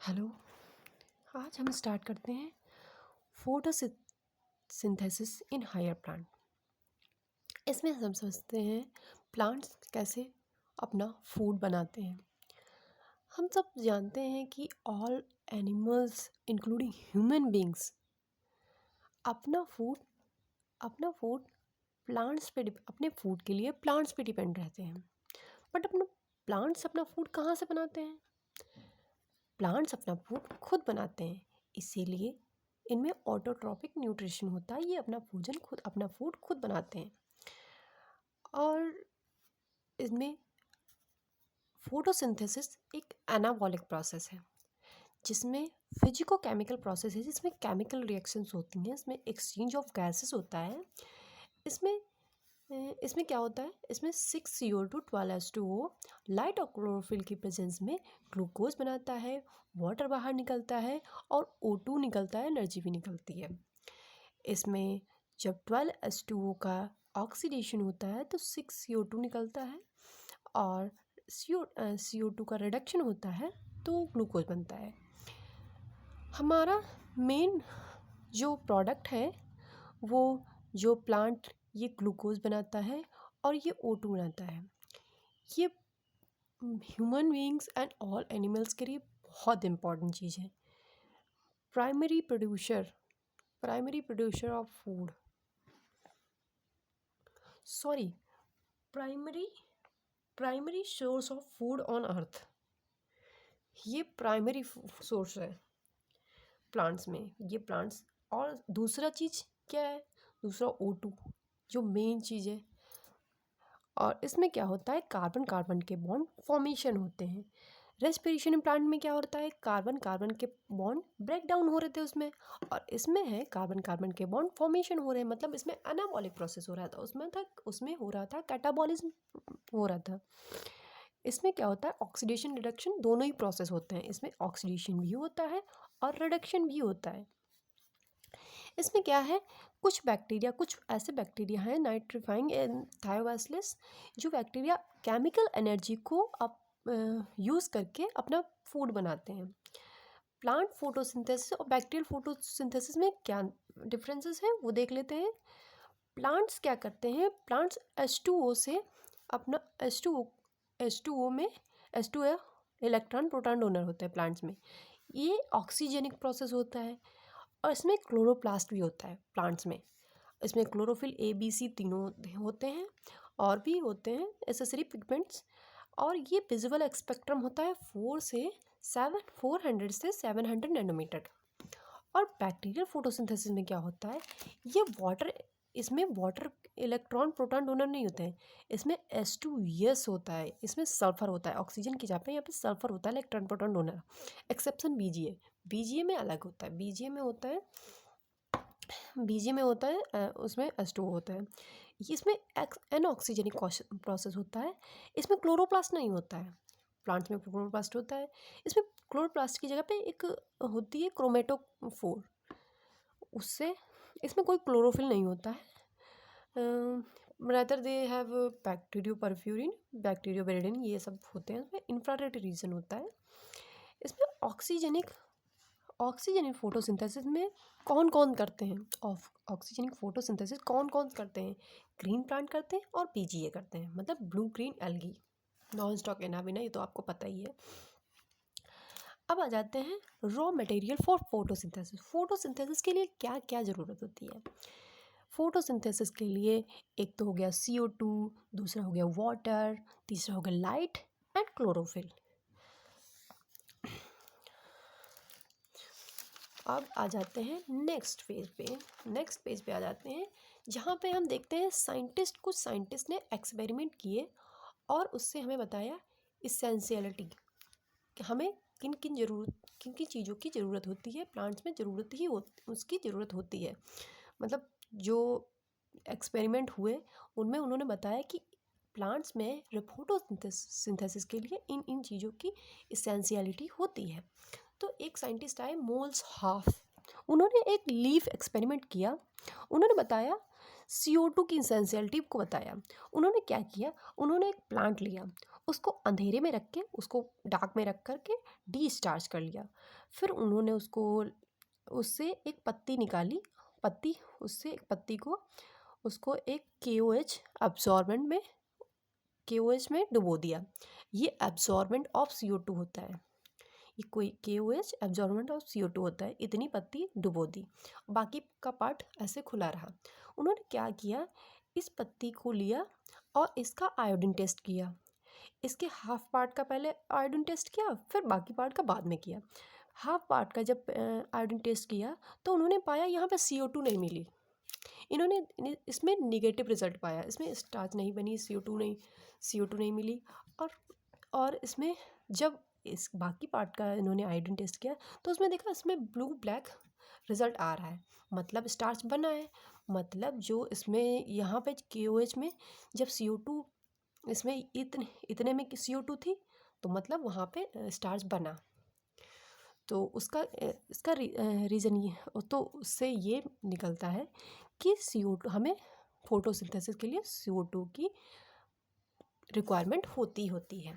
Hello. आज हम start करते हैं फोटोसिंथेसिस इन हायर प्लांट। इसमें हम समझते हैं प्लांट्स कैसे अपना फूड बनाते हैं। हम सब जानते हैं कि all animals including human beings अपना फूड अपना फूड अपने फूड के लिए प्लांट्स पे डिपेंड रहते हैं। बट प्लांट्स अपना फूड कहाँ से बनाते हैं? प्लांट्स अपना फूड खुद बनाते हैं, इसीलिए इनमें ऑटोट्रॉपिक न्यूट्रिशन होता है। ये अपना फूड खुद बनाते हैं। और इसमें फोटोसिंथेसिस एक एनाबॉलिक प्रोसेस है, जिसमें फिजिको केमिकल प्रोसेस है, जिसमें केमिकल रिएक्शंस होती हैं, इसमें एक्सचेंज ऑफ गैसेस होता है। इसमें इसमें क्या होता है? इसमें 6CO2 12H2O लाइट और क्लोरोफिल की प्रेजेंस में ग्लूकोज बनाता है, वाटर बाहर निकलता है और O2 निकलता है, एनर्जी भी निकलती है। इसमें जब 12H2O का ऑक्सीडेशन होता है तो 6CO2 निकलता है और CO2 का रिडक्शन होता है तो ग्लूकोज बनता है। हमारा मेन जो प्रोडक्ट है वो जो प्लांट ये ग्लूकोज बनाता है और ये O2 बनाता है। ये human beings and all animals के लिए बहुत इम्पॉर्टेंट चीज़ है। Primary producer of food primary source of food on earth. ये प्राइमरी सोर्स है प्लांट्स में, ये प्लांट्स। और दूसरा चीज़ क्या है? दूसरा O2 जो मेन चीज़ है। और इसमें क्या होता है? कार्बन कार्बन के बॉन्ड फॉर्मेशन होते हैं। रेस्पिरेशन प्लांट में क्या होता है? कार्बन कार्बन के बॉन्ड ब्रेक डाउन हो रहे थे उसमें, और इसमें है कार्बन कार्बन के बॉन्ड फॉर्मेशन हो रहे हैं। मतलब इसमें एनाबॉलिक प्रोसेस हो रहा था, उसमें हो रहा था कैटाबॉलिज्म हो रहा था। इसमें क्या होता है? ऑक्सीडेशन रिडक्शन दोनों ही प्रोसेस होते हैं। इसमें ऑक्सीडेशन भी होता है और रिडक्शन भी होता है। इसमें क्या है? कुछ ऐसे बैक्टीरिया हैं, नाइट्रीफाइंग एंड थायोबैसिलस, जो बैक्टीरिया केमिकल एनर्जी को यूज़ करके अपना फूड बनाते हैं। प्लांट फोटोसिंथेसिस और बैक्टीरियल फोटोसिंथेसिस में क्या डिफरेंसेस हैं वो देख लेते हैं। प्लांट्स क्या करते हैं? प्लांट्स H2O से अपना H2O में H2O इलेक्ट्रॉन प्रोटॉन डोनर होता है प्लांट्स में। ये ऑक्सीजेनिक प्रोसेस होता है। और इसमें क्लोरोप्लास्ट भी होता है प्लांट्स में। इसमें क्लोरोफिल A B C तीनों होते हैं और भी होते हैं एसेसरी पिगमेंट्स। और ये विजुअल स्पेक्ट्रम होता है 400 से 700 नैनोमीटर का। और बैक्टीरियल फोटोसिंथेसिस में क्या होता है? इसमें वाटर इलेक्ट्रॉन प्रोटॉन डोनर नहीं होते हैं। इसमें H2S होता है, इसमें सल्फर होता है। ऑक्सीजन की जगह पे यहाँ पे सल्फर होता है electron proton donor. Exception BGA में अलग होता है। BGA में होता है उसमें H2O होता है। इसमें एनऑक्सीजनिक प्रोसेस होता है। इसमें क्लोरोप्लास्ट नहीं होता है। प्लांट्स में क्लोरोप्लास्ट होता है। इसमें क्लोरोप्लास्ट की जगह पे एक होती है क्रोमेटोफोर, उससे इसमें कोई क्लोरोफिल नहीं होता है। रादर दे हैव बैक्टीरियोपेरिडिन, ये सब होते हैं। इसमें इंफ्रारेड रीजन होता है। इसमें ऑक्सीजनिक फोटोसिंथेसिस में कौन कौन करते हैं? ऑक्सीजनिक फोटोसिंथेसिस कौन कौन करते हैं? ग्रीन प्लांट करते हैं और BGA करते हैं, मतलब blue green algae, non stock Anabaena, ये तो आपको पता ही है। अब आ जाते हैं raw material for photosynthesis. Photosynthesis के लिए क्या क्या ज़रूरत होती है? फोटोसिंथेसिस के लिए एक तो हो गया CO2, दूसरा हो गया वाटर, तीसरा हो गया लाइट एंड क्लोरोफिल। अब आ जाते हैं नेक्स्ट पेज पे आ जाते हैं, जहाँ पे हम देखते हैं कुछ साइंटिस्ट ने एक्सपेरिमेंट किए और उससे हमें बताया इसेंशियलिटी कि हमें किन किन चीज़ों की ज़रूरत होती है। प्लांट्स में उसकी ज़रूरत होती है। मतलब जो एक्सपेरिमेंट हुए उनमें उन्होंने बताया कि प्लांट्स में फोटोसिंथेसिस के लिए इन चीज़ों की इसेंशियलिटी होती है। तो एक साइंटिस्ट आए, मोल्स हाफ, उन्होंने एक लीफ एक्सपेरिमेंट किया। उन्होंने बताया CO2 की इसेंशियलिटी को बताया। उन्होंने क्या किया? उन्होंने एक प्लांट लिया, उसको अंधेरे में रख के, उसको डार्क में रख कर के डिस्चार्ज कर लिया। फिर उन्होंने उससे एक पत्ती निकाली, उससे एक पत्ती को उसको एक KOH अब्जॉर्बेंट में KOH में डुबो दिया। ये अब्जॉर्बेंट ऑफ CO2 होता है, ये कोई KOH एब्जॉर्बेंट ऑफ CO2 होता है। इतनी पत्ती डुबो दी, बाकी का पार्ट ऐसे खुला रहा। उन्होंने क्या किया, इस पत्ती को लिया और इसका आयोडीन टेस्ट किया। इसके हाफ पार्ट का पहले आयोडीन टेस्ट किया, फिर बाकी पार्ट का बाद में किया। हाफ पार्ट का जब आयोडीन टेस्ट किया तो उन्होंने पाया यहाँ पे CO2 नहीं मिली। इन्होंने इसमें निगेटिव रिजल्ट पाया, इसमें स्टार्च नहीं बनी, CO2 नहीं मिली। और इसमें जब इस बाकी पार्ट का इन्होंने आयोडीन टेस्ट किया तो उसमें देखा इसमें ब्लू ब्लैक रिजल्ट आ रहा है, मतलब स्टार्च बना है। मतलब जो इसमें यहाँ पे KOH में जब CO2 इसमें इतने में CO2 थी, तो मतलब वहाँ पे स्टार्च बना। तो इसका रीज़न ये, तो उससे ये निकलता है कि CO2 हमें फोटोसिंथेसिस के लिए CO2 की रिक्वायरमेंट होती है।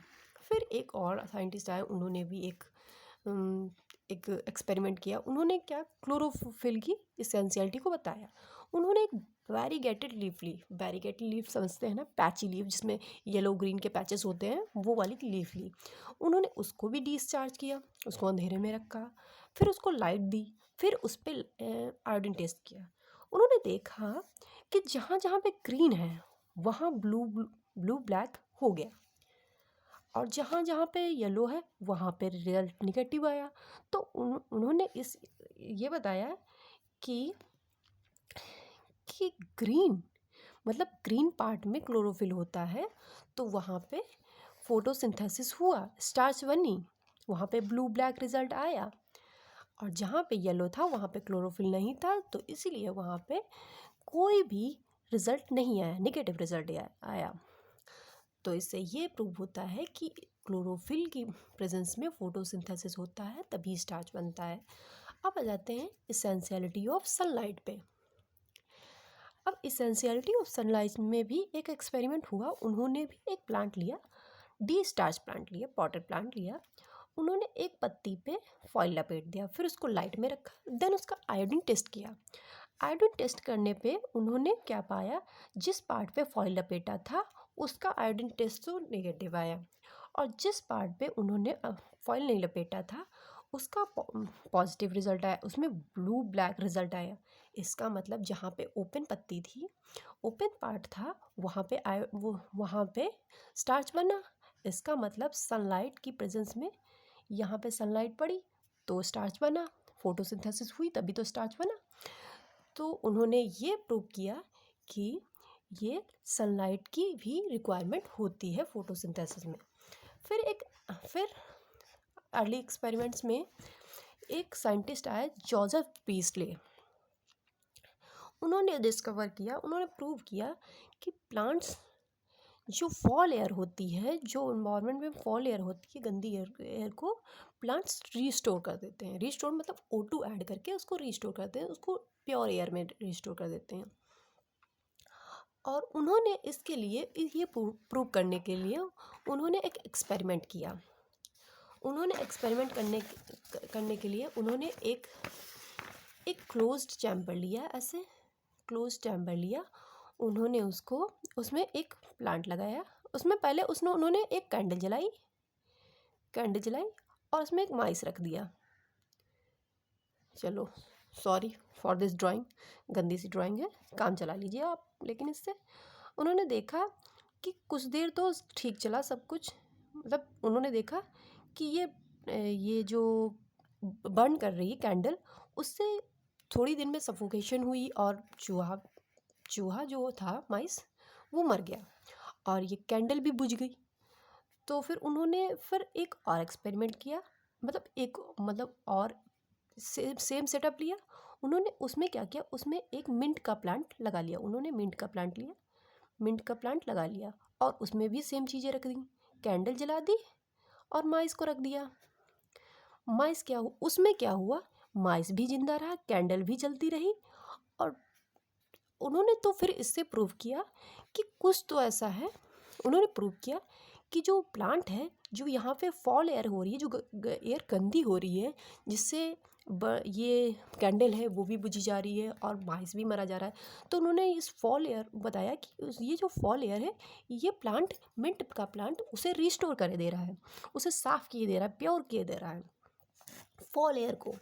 फिर एक और साइंटिस्ट आए, उन्होंने भी एक एक्सपेरिमेंट किया। उन्होंने क्या, क्लोरोफिल की इसेंशियलिटी को बताया। उन्होंने एक वैरीगेटेड लीफ समझते हैं ना, पैची लीफ जिसमें येलो ग्रीन के पैचेस होते हैं, वो वाली लीफ ली। उन्होंने उसको भी डिस्चार्ज किया, उसको अंधेरे में रखा, फिर उसको लाइट दी, फिर उस पर आयोडीन टेस्ट किया। उन्होंने देखा कि जहाँ जहाँ पे ग्रीन है वहाँ ब्लू ब्लैक हो गया, और जहाँ जहाँ पे येलो है वहाँ पे रिजल्ट निगेटिव आया। तो उन्होंने ये बताया कि ग्रीन, मतलब ग्रीन पार्ट में क्लोरोफिल होता है, तो वहाँ पे फोटोसिंथेसिस हुआ, स्टार्च बनी, वहाँ पे ब्लू ब्लैक रिजल्ट आया। और जहाँ पे येलो था वहाँ पे क्लोरोफिल नहीं था, तो इसीलिए वहाँ पे कोई भी रिजल्ट नहीं आया, निगेटिव रिजल्ट आया। तो इससे ये प्रूव होता है कि क्लोरोफिल की प्रेजेंस में फोटोसिंथेसिस होता है, तभी स्टार्च बनता है। अब आ जाते हैं इसेंशियलिटी ऑफ सनलाइट पे। अब इसेंशियलिटी ऑफ सनलाइट में भी एक एक्सपेरिमेंट हुआ। उन्होंने भी एक प्लांट लिया, डिस्टार्च प्लांट लिया, पॉटेड प्लांट लिया। उन्होंने एक पत्ती पे फॉइल लपेट दिया, फिर उसको लाइट में रखा, देन उसका आयोडीन टेस्ट किया। आयोडीन टेस्ट करने पे उन्होंने क्या पाया, जिस पार्ट पे फॉइल लपेटा था उसका आयोडीन टेस्ट तो नेगेटिव आया, और जिस पार्ट पे उन्होंने फॉइल नहीं लपेटा था उसका पॉजिटिव रिजल्ट आया, उसमें ब्लू ब्लैक रिजल्ट आया। इसका मतलब जहाँ पे ओपन पत्ती थी, ओपन पार्ट था, वहाँ पे स्टार्च बना। इसका मतलब सनलाइट की प्रेजेंस में यहाँ पे सनलाइट पड़ी तो स्टार्च बना, फोटोसिंथेसिस हुई तभी तो स्टार्च बना। तो उन्होंने ये प्रूव किया कि ये सनलाइट की भी रिक्वायरमेंट होती है फोटोसिंथेसिस में। फिर अर्ली एक्सपेरिमेंट्स में एक साइंटिस्ट आया, जोसेफ प्रीस्टले। उन्होंने डिस्कवर किया, उन्होंने प्रूव किया कि प्लांट्स जो फॉल एयर होती है, जो इन्वायरमेंट में फॉल एयर होती है, गंदी एयर को प्लांट्स रीस्टोर कर देते हैं। रीस्टोर मतलब O2 ऐड करके उसको रीस्टोर करते हैं, उसको प्योर एयर में रीस्टोर कर देते हैं। और उन्होंने इसके लिए, ये प्रूव करने के लिए उन्होंने एक एक्सपेरिमेंट किया। उन्होंने एक्सपेरिमेंट करने के लिए उन्होंने एक क्लोज्ड चैम्बर लिया, ऐसे क्लोज्ड चैम्बर लिया। उन्होंने उसमें एक प्लांट लगाया। उसमें पहले उन्होंने एक कैंडल जलाई और उसमें एक माइस रख दिया। चलो, सॉरी फॉर दिस ड्राइंग, गंदी सी ड्राइंग है, काम चला लीजिए आप। लेकिन इससे उन्होंने देखा कि कुछ देर तो ठीक चला सब कुछ, मतलब उन्होंने देखा कि ये जो बर्न कर रही है कैंडल, उससे थोड़ी देर में सफोकेशन हुई और चूहा जो था, माइस, वो मर गया और ये कैंडल भी बुझ गई। तो फिर उन्होंने एक और एक्सपेरिमेंट किया, मतलब और सेम सेटअप लिया। उन्होंने उसमें क्या किया, उसमें एक मिंट का प्लांट लगा लिया। उन्होंने मिंट का प्लांट लगा लिया और उसमें भी सेम चीज़ें रख दी, कैंडल जला दी और माइस को रख दिया। उसमें क्या हुआ, माइस भी जिंदा रहा, कैंडल भी जलती रही। और उन्होंने तो फिर इससे प्रूव किया कि कुछ तो ऐसा है, उन्होंने प्रूव किया कि कि जो प्लांट है, जो यहाँ पे फॉल एयर हो रही है, जो एयर गंदी हो रही है, जिससे ये कैंडल है वो भी बुझी जा रही है और माइस भी मरा जा रहा है। तो उन्होंने इस फॉल एयर बताया कि ये जो फॉल एयर है, ये प्लांट, मिंट का प्लांट उसे रिस्टोर कर दे रहा है, उसे साफ़ किए दे रहा है, प्योर किए दे रहा है फॉल एयर को।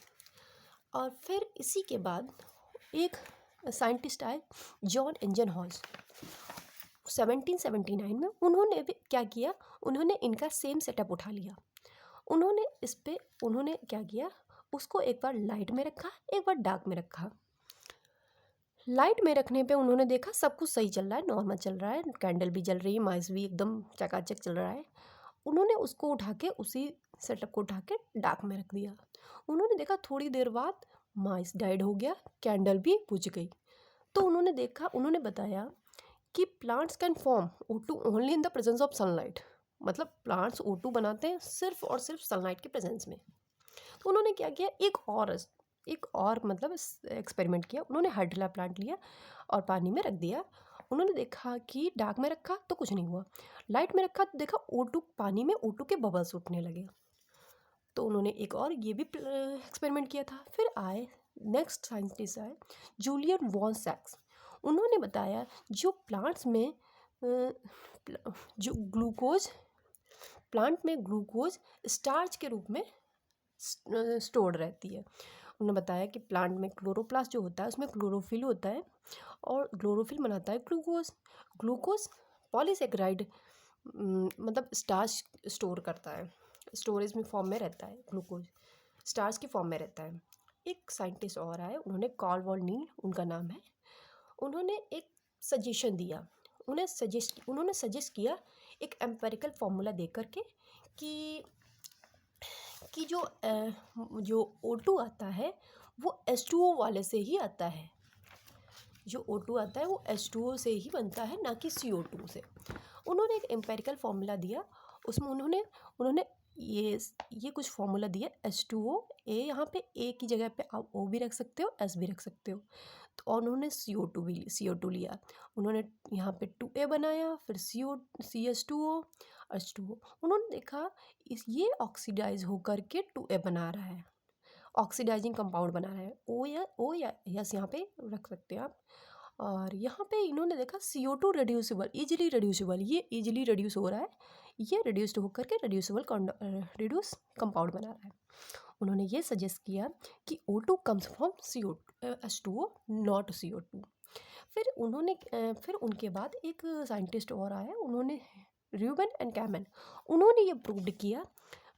और फिर इसी के बाद एक साइंटिस्ट आए, जॉन एंजनहॉल्स। 1779 में उन्होंने भी क्या किया, उन्होंने इनका सेम सेटअप उठा लिया। उन्होंने इस पे उन्होंने क्या किया, उसको एक बार लाइट में रखा, एक बार डार्क में रखा। लाइट में रखने पे उन्होंने देखा सब कुछ सही चल रहा है, नॉर्मल चल रहा है, कैंडल भी जल रही है, माइस भी एकदम चकाचक चल रहा है। उन्होंने उसको उठा के, उसी सेटअप को उठा के डार्क में रख दिया। उन्होंने देखा थोड़ी देर बाद माइस डाइड हो गया, कैंडल भी बुझ गई। तो उन्होंने देखा, उन्होंने बताया कि plants can form O2 only in the presence of sunlight. मतलब प्लांट्स O2 बनाते हैं सिर्फ और सिर्फ सनलाइट के प्रेजेंस में। तो उन्होंने क्या किया, एक और मतलब एक्सपेरिमेंट किया। उन्होंने हाइड्रिला प्लांट लिया और पानी में रख दिया। उन्होंने देखा कि डार्क में रखा तो कुछ नहीं हुआ, लाइट में रखा तो देखा O2, पानी में O2 के बबल्स उठने लगे। तो उन्होंने एक और ये भी एक्सपेरिमेंट किया था। फिर आए नेक्स्ट साइंटिस्ट आए, जूलियन वॉन सैक्स। उन्होंने बताया जो प्लांट्स में जो ग्लूकोज, प्लांट में ग्लूकोज स्टार्च के रूप में स्टोर्ड रहती है। उन्होंने बताया कि प्लांट में क्लोरोप्लास्ट जो होता है उसमें क्लोरोफिल होता है और क्लोरोफिल बनाता है ग्लूकोज। ग्लूकोज पॉलीसेकेराइड मतलब स्टार्च स्टोर करता है, स्टोरेज में फॉर्म में रहता है, ग्लूकोज स्टार्च की फॉर्म में रहता है। एक साइंटिस्ट और आए, उन्होंने कार्ल वॉन नील उनका नाम है। उन्होंने एक सजेशन दिया, उन्होंने सजेस्ट किया एक एम्पेरिकल फार्मूला दे करके कि जो O2 आता है वो H2O वाले से ही आता है। जो O2 आता है वो H2O से ही बनता है, ना कि CO2 से। उन्होंने एक एम्पेरिकल फार्मूला दिया, उसमें उन्होंने ये कुछ फार्मूला दिया, H2O, A, यहाँ पे A की जगह पे आप O भी रख सकते हो, S भी रख सकते हो। तो और उन्होंने CO2 लिया, उन्होंने यहाँ पे 2A बनाया, फिर CH2O, H2O। उन्होंने देखा ये ऑक्सीडाइज होकर के 2A बना रहा है, ऑक्सीडाइजिंग कंपाउंड बना रहा है। O या यस यहाँ पे रख सकते हैं आप। और यहाँ पे इन्होंने देखा CO2 रिड्यूसिबल, ईजिली रिड्यूसिबल, ये ईजिली रिड्यूस हो रहा है, ये रिड्यूस्ड होकर के रिड्यूस कंपाउंड बना रहा है। उन्होंने ये सजेस्ट किया कि O2 comes from H2O not CO2। फिर उनके बाद एक साइंटिस्ट और आया, उन्होंने र्यूबेन एंड कैमन।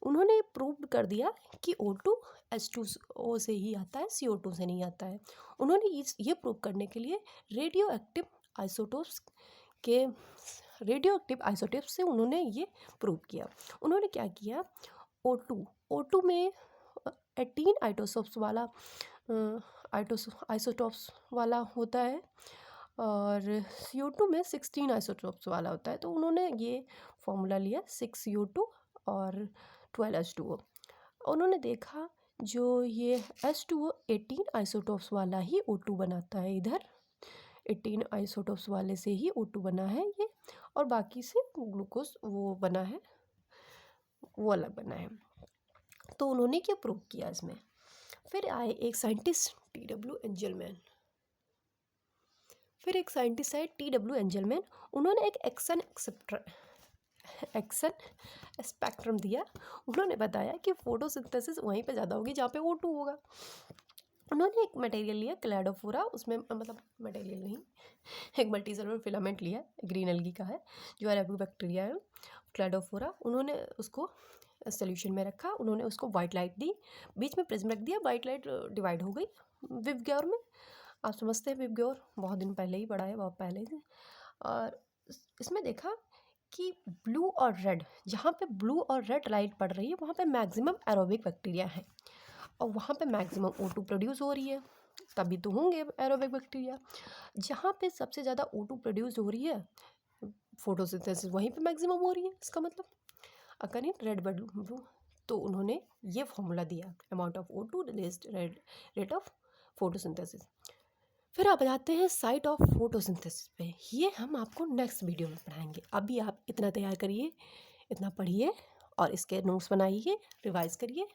उन्होंने प्रूव कर दिया कि O2 H2O से ही आता है, CO2 से नहीं आता है। उन्होंने ये प्रूव करने के लिए रेडियो एक्टिव आइसोटोप्स से उन्होंने ये प्रूव किया। उन्होंने क्या किया, O2 में 18 आइसोटोप्स वाला होता है और CO2 में 16 आइसोटोप्स वाला होता है। तो उन्होंने ये फॉर्मूला लिया 6 CO2 और 12 H2O। उन्होंने देखा जो ये H2O 18 आइसोटोप्स वाला ही O2 बनाता है, इधर 18 आइसोटोप्स वाले से ही O2 बना है ये, और बाकी से ग्लूकोज वो बना है, वो अलग बना है। तो उन्होंने क्या प्रूव किया इसमें। फिर आए एक साइंटिस्ट T.W. एंजलमैन। उन्होंने एक एक्सन स्पेक्ट्रम दिया। उन्होंने बताया कि फोटोसिंथेसिस वहीं पे ज़्यादा होगी जहाँ पे O2 होगा। उन्होंने एक मटेरियल लिया क्लैडोफोरा, उसमें मतलब मटेरियल नहीं, एक मल्टीसेलुलर फिलामेंट लिया, ग्रीन एल्गी का है, जो अरेबिक बैक्टीरिया है, क्लैडोफोरा। उन्होंने उसको सोल्यूशन में रखा, उन्होंने उसको वाइट लाइट दी, बीच में प्रिज्म रख दिया, वाइट लाइट डिवाइड हो गई विवग्योर में। आप समझते हैं विवग्योर, बहुत दिन पहले ही पढ़ा है, बहुत पहले से। और इसमें देखा कि ब्लू और रेड, जहाँ पे ब्लू और रेड लाइट पड़ रही है वहाँ पे मैक्सिमम एरोबिक बैक्टीरिया है और वहाँ पे मैक्सिमम O2 प्रोड्यूस हो रही है, तभी तो होंगे एरोबिक बैक्टीरिया। जहाँ पे सबसे ज़्यादा O2 प्रोड्यूस हो रही है, फोटोसिंथेसिस वहीं पे मैक्सिमम हो रही है, इसका मतलब अकॉर्डिंग रेड ब्लू। तो उन्होंने ये फॉर्मूला दिया, amount of O2 released rate of photosynthesis. फिर आप जाते हैं साइट ऑफ फोटोसिंथेसिस पे, ये हम आपको नेक्स्ट वीडियो में पढ़ाएंगे। अभी आप इतना तैयार करिए, इतना पढ़िए और इसके नोट्स बनाइए, रिवाइज़ करिए।